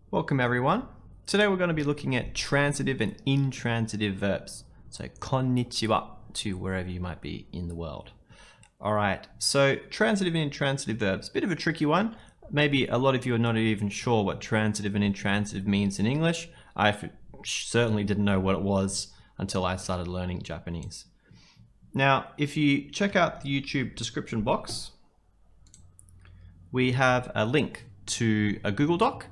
Welcome everyone. Today we're going to be looking at transitive and intransitive verbs. So konnichiwa to wherever you might be in the world. Alright, so transitive and intransitive verbs, bit of a tricky one. Maybe a lot of you are not even sure what transitive and intransitive means in English. I certainly didn't know what it was until I started learning Japanese. Now, if you check out the YouTube description box, we have a link to a Google Doc.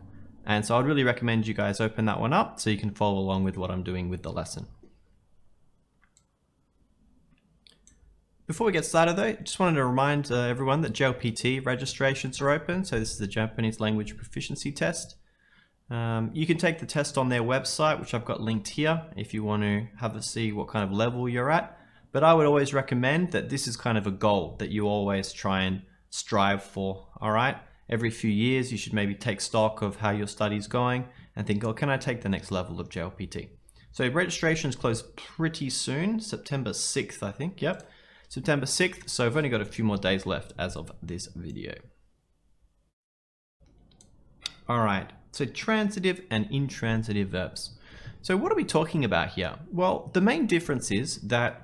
And so I'd really recommend you guys open that one up so you can follow along with what I'm doing with the lesson. Before we get started though, just wanted to remind everyone that JLPT registrations are open. So this is the Japanese language proficiency test. You can take the test on their website, which I've got linked here if you want to have a see what kind of level you're at. But I would always recommend that this is kind of a goal that you always try and strive for, all right? Every few years, you should maybe take stock of how your study's going and think, oh, can I take the next level of JLPT? So registrations close pretty soon, September 6th, I think, yep. September 6th, so I've only got a few more days left as of this video. All right, so transitive and intransitive verbs. So what are we talking about here? Well, the main difference is that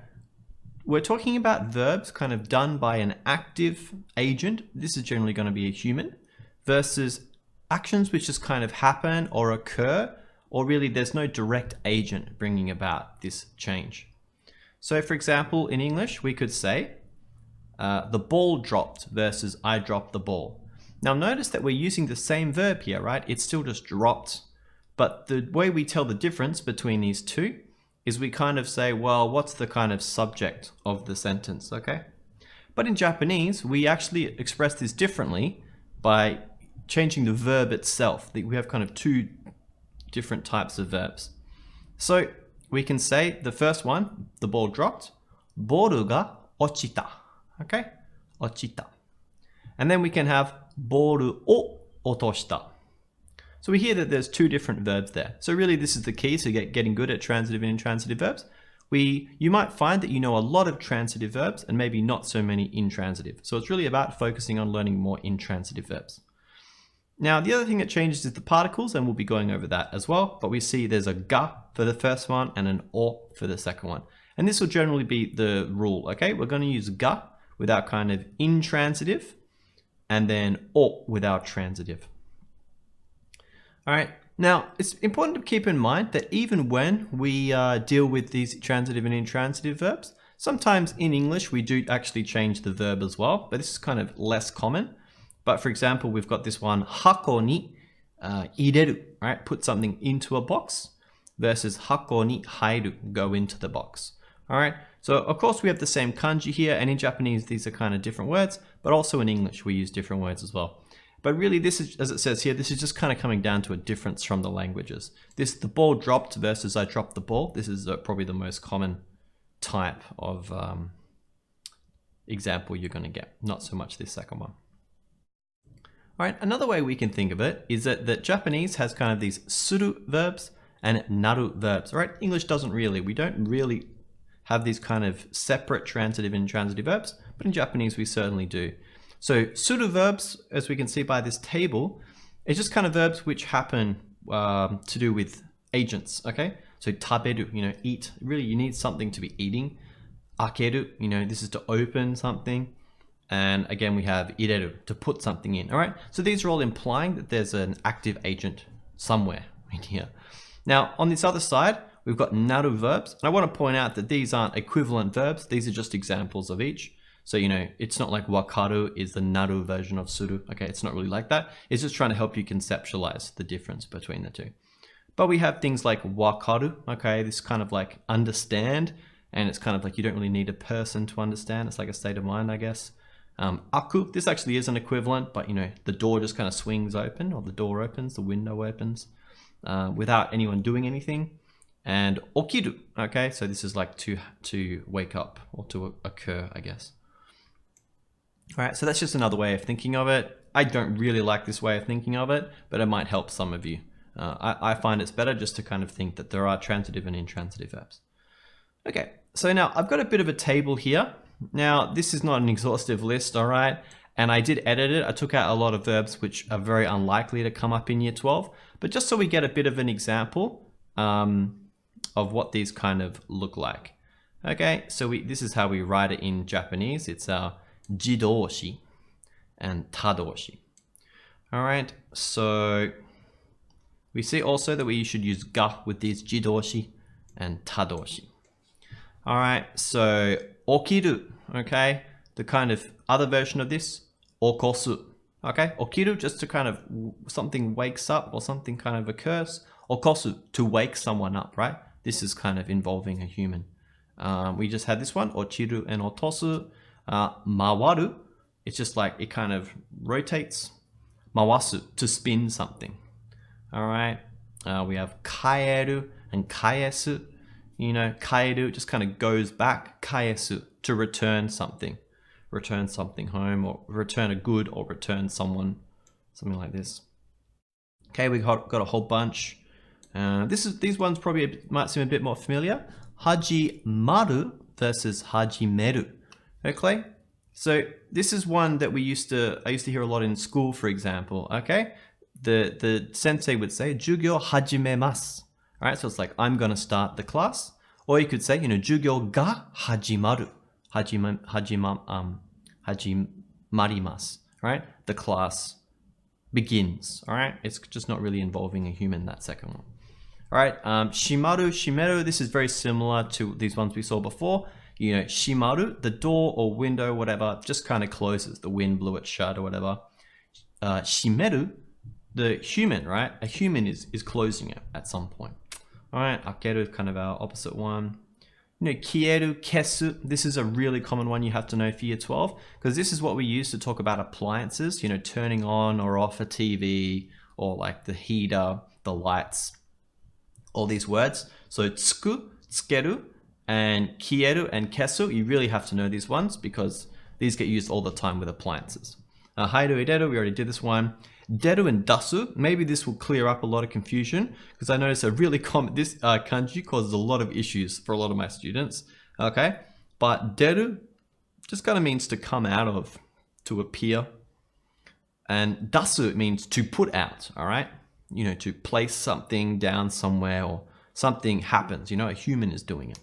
we're talking about verbs kind of done by an active agent. This is generally going to be a human, versus actions which just kind of happen or occur, or really there's no direct agent bringing about this change. So for example, in English, we could say the ball dropped versus I dropped the ball. Now notice that we're using the same verb here, right? It's still just dropped. But the way we tell the difference between these two is we kind of say, well, what's the kind of subject of the sentence, okay? But in Japanese, we actually express this differently by changing the verb itself. We have kind of two different types of verbs. So we can say the first one, the ball dropped, boru ga ochita, okay? Ochita. And then we can have boru o otoshita. So we hear that there's two different verbs there. So really this is the key to getting good at transitive and intransitive verbs. You might find that you know a lot of transitive verbs and maybe not so many intransitive. So it's really about focusing on learning more intransitive verbs. Now the other thing that changes is the particles, and we'll be going over that as well. But we see there's a ga for the first one and an o for the second one. And this will generally be the rule, okay? We're going to use ga with our kind of intransitive and then o with our transitive. All right, now it's important to keep in mind that even when we deal with these transitive and intransitive verbs, sometimes in English we do actually change the verb as well, but this is kind of less common. But for example, we've got this one, hako ni ireru, right? Put something into a box, versus hako ni hairu, go into the box. All right, so of course we have the same kanji here, and in Japanese these are kind of different words, but also in English we use different words as well. But really this is, as it says here, this is just kind of coming down to a difference from the languages. The ball dropped versus I dropped the ball. This is probably the most common type of example you're going to get, not so much this second one. All right, another way we can think of it is that Japanese has kind of these suru verbs and naru verbs, right? English doesn't really. We don't really have these kind of separate transitive and intransitive verbs, but in Japanese we certainly do. So suru verbs, as we can see by this table, is just kind of verbs which happen to do with agents, okay? So taberu, eat. Really, you need something to be eating. Akeru, this is to open something. And again, we have ireru, to put something in, all right? So these are all implying that there's an active agent somewhere in here. Now, on this other side, we've got naru verbs. And I want to point out that these aren't equivalent verbs. These are just examples of each. So, it's not like wakaru is the naru version of suru. Okay, it's not really like that. It's just trying to help you conceptualize the difference between the two. But we have things like wakaru, okay, this kind of like understand, and it's kind of like you don't really need a person to understand. It's like a state of mind, I guess. Aku, this actually is an equivalent, but the door just kind of swings open, or the door opens, the window opens, without anyone doing anything. And okiru, okay, so this is like to wake up or to occur, I guess. All right, so that's just another way of thinking of it. I don't really like this way of thinking of it, but it might help some of you. I find it's better just to kind of think that there are transitive and intransitive verbs. Okay, so now I've got a bit of a table here. Now, this is not an exhaustive list, all right? And I did edit it. I took out a lot of verbs which are very unlikely to come up in year 12. But just so we get a bit of an example of what these kind of look like. Okay, so this is how we write it in Japanese. It's jidoshi and tadoshi. All right, so we see also that we should use ga with these jidoshi and tadoshi. All right, so okiru, okay? The kind of other version of this, okosu, okay? Okiru, just to kind of, something wakes up or something kind of occurs. Okosu, to wake someone up, right? This is kind of involving a human. We just had this one, ochiru and otosu. Mawaru, it's just like it kind of rotates. Mawasu, to spin something. All right, we have kaeru and kaesu. You know, kaeru just kind of goes back. Kaesu, to return something home, or return a good, or return someone, something like this. Okay, we got a whole bunch. These ones probably might seem a bit more familiar. Hajimaru versus hajimeru. Okay, so this is one that I used to hear a lot in school, for example. Okay, the sensei would say "Jugyo hajimemasu." All right, so it's like I'm gonna start the class, or you could say, you know, "Jugyo ga hajimaru." Hajimarimasu. Right, the class begins. All right, it's just not really involving a human, that second one. All right, shimaru, shimeru, this is very similar to these ones we saw before. You know, shimaru, the door or window, whatever, just kind of closes. The wind blew it shut or whatever. Shimeru, the human, right? A human is closing it at some point. All right, akeru is kind of our opposite one. You know, kieru, kesu, this is a really common one you have to know for year 12, because this is what we use to talk about appliances, you know, turning on or off a TV, or like the heater, the lights, all these words. So tsuku, tsukeru, and kieru and kesu, you really have to know these ones because these get used all the time with appliances. Hairu, ideru, we already did this one. Deru and dasu, maybe this will clear up a lot of confusion, because I notice a really common, this kanji causes a lot of issues for a lot of my students. Okay, but deru just kind of means to come out of, to appear. And dasu means to put out, all right? You know, to place something down somewhere, or something happens, you know, a human is doing it.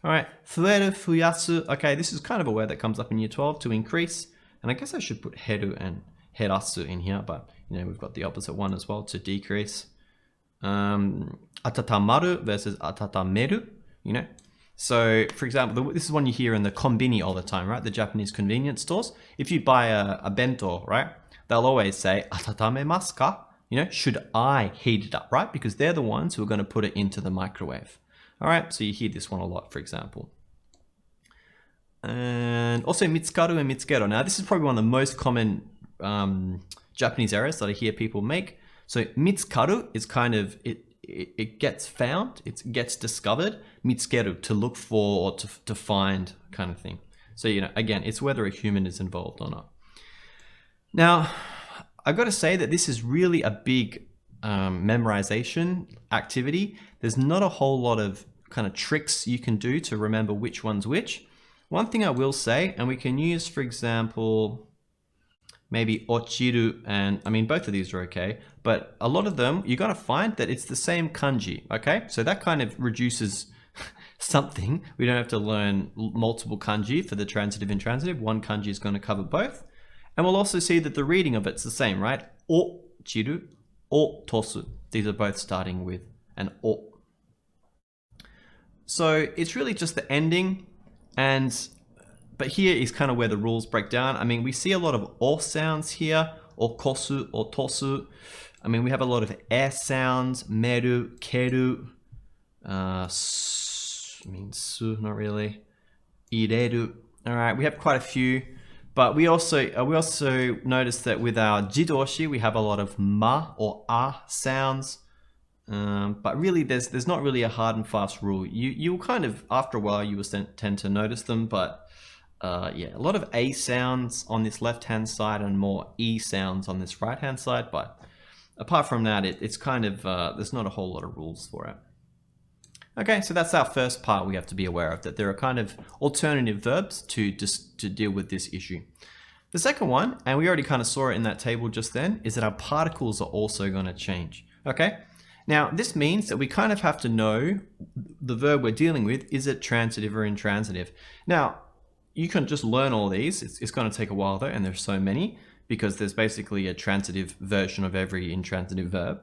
All right, fueru, fuyasu, okay, this is kind of a word that comes up in year 12, to increase. And I guess I should put heru and herasu in here, but you know, we've got the opposite one as well, to decrease. Atatamaru versus atatameru, you know. So for example, this is one you hear in the konbini all the time, right? The Japanese convenience stores. If you buy a bento, right? They'll always say, atatamemasu ka? You know, should I heat it up, right? Because they're the ones who are going to put it into the microwave. All right, so you hear this one a lot, for example. And also mitsukaru and mitsukeru. Now, this is probably one of the most common Japanese errors that I hear people make. So mitsukaru is kind of, it gets found, it gets discovered. Mitsukeru, to look for or to find, kind of thing. So, you know, again, it's whether a human is involved or not. Now, I've got to say that this is really a big memorization activity. There's not a whole lot of kind of tricks you can do to remember which one's which. One thing I will say, and we can use, for example, maybe ochiru, and I mean, both of these are okay, but a lot of them, you're going to find that it's the same kanji, okay? So that kind of reduces something. We don't have to learn multiple kanji for the transitive and intransitive. One kanji is going to cover both. And we'll also see that the reading of it's the same, right? Ochiru, otosu. These are both starting with an o. So it's really just the ending, but here is kind of where the rules break down. I mean, we see a lot of o sounds here, okosu, otosu. I mean, we have a lot of e sounds, meru, keru, su, not really, ireru. All right, we have quite a few, but we also notice that with our jidoshi, we have a lot of ma or a sounds. But really, there's not really a hard and fast rule. You'll kind of, after a while, you will tend to notice them, but yeah, a lot of A sounds on this left-hand side and more E sounds on this right-hand side. But apart from that, it's kind of, there's not a whole lot of rules for it. Okay, so that's our first part we have to be aware of, that there are kind of alternative verbs to deal with this issue. The second one, and we already kind of saw it in that table just then, is that our particles are also going to change. Okay? Now, this means that we kind of have to know the verb we're dealing with, is it transitive or intransitive? Now, you can just learn all these. It's going to take a while though, and there's so many, because there's basically a transitive version of every intransitive verb.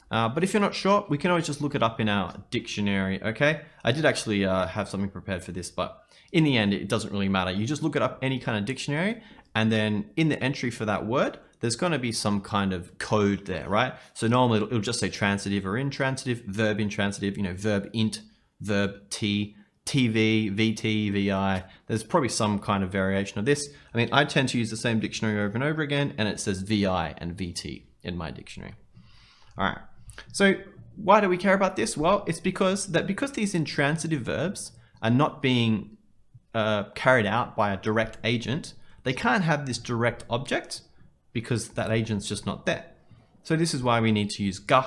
But if you're not sure, we can always just look it up in our dictionary, okay? I did actually have something prepared for this, but in the end, it doesn't really matter. You just look it up any kind of dictionary, and then in the entry for that word, there's going to be some kind of code there, right? So normally it'll just say transitive or intransitive, verb intransitive, you know, verb int, verb t, TV, VT, VI. There's probably some kind of variation of this. I mean, I tend to use the same dictionary over and over again, and it says VI and VT in my dictionary. All right. So why do we care about this? Well, it's because these intransitive verbs are not being carried out by a direct agent, they can't have this direct object because that agent's just not there. So this is why we need to use ga.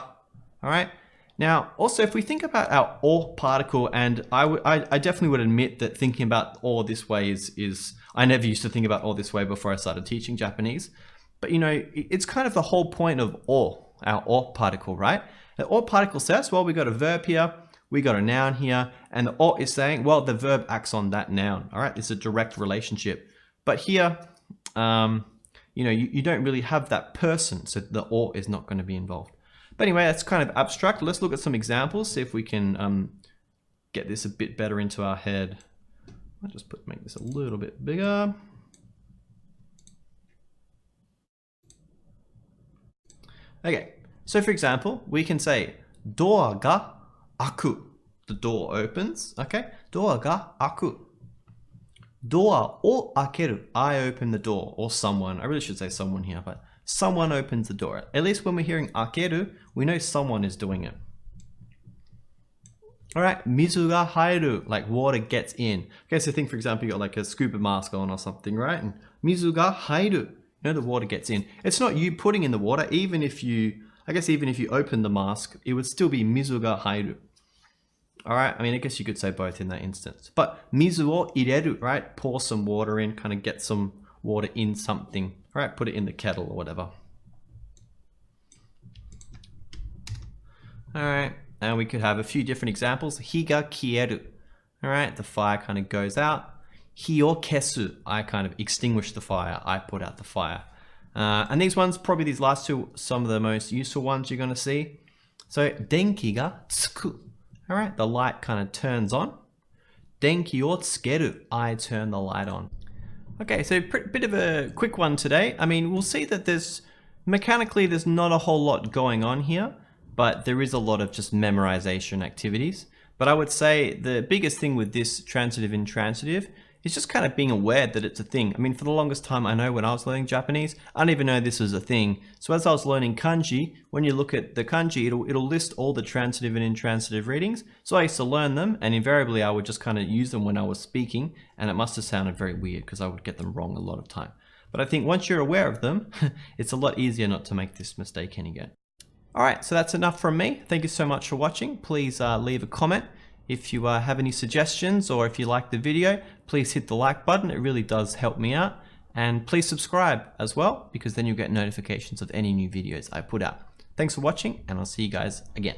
All right. Now, also, if we think about our or particle, and I definitely would admit that thinking about or this way is I never used to think about or this way before I started teaching Japanese. But you know, it's kind of the whole point of or, our or particle, right? The or particle says, well, we got a verb here, we got a noun here, and the or is saying, well, the verb acts on that noun. All right, it's a direct relationship. But here, you know, you don't really have that person, so the or is not going to be involved. But anyway, that's kind of abstract. Let's look at some examples, see if we can get this a bit better into our head. I'll just make this a little bit bigger. Okay, so for example, we can say door ga aku. The door opens, okay? Door ga aku. Door o akeru. I open the door, or someone. I really should say someone here, but someone opens the door. At least when we're hearing akeru, we know someone is doing it. All right, mizu ga hairu, like water gets in. Okay, so think, for example, you got like a scuba mask on or something, right? And mizu ga hairu, you know, the water gets in. It's not you putting in the water, even if you, I guess even if you open the mask, it would still be mizu ga hairu. All right, I mean, I guess you could say both in that instance. But mizu o ireru, right? Pour some water in, kind of get some water in something, all right? Put it in the kettle or whatever. All right, and we could have a few different examples. Hi ga kieru, all right? The fire kind of goes out. Hi o kesu, I kind of extinguish the fire. I put out the fire. And these ones, probably these last two, some of the most useful ones you're going to see. So, denki ga tsuku. All right, the light kind of turns on. Denki o tsukeru, I turn the light on. Okay, so bit of a quick one today. I mean, we'll see that mechanically there's not a whole lot going on here, but there is a lot of just memorization activities. But I would say the biggest thing with this transitive intransitive is just kind of being aware that it's a thing. I mean, for the longest time, I know when I was learning Japanese, I didn't even know this was a thing. So as I was learning kanji, when you look at the kanji, it'll list all the transitive and intransitive readings. So I used to learn them, and invariably I would just kind of use them when I was speaking, and it must have sounded very weird because I would get them wrong a lot of time. But I think once you're aware of them, it's a lot easier not to make this mistake again. All right, so that's enough from me. Thank you so much for watching. Please leave a comment. If you have any suggestions, or if you like the video, please hit the like button. It really does help me out. And please subscribe as well, because then you'll get notifications of any new videos I put out. Thanks for watching, and I'll see you guys again.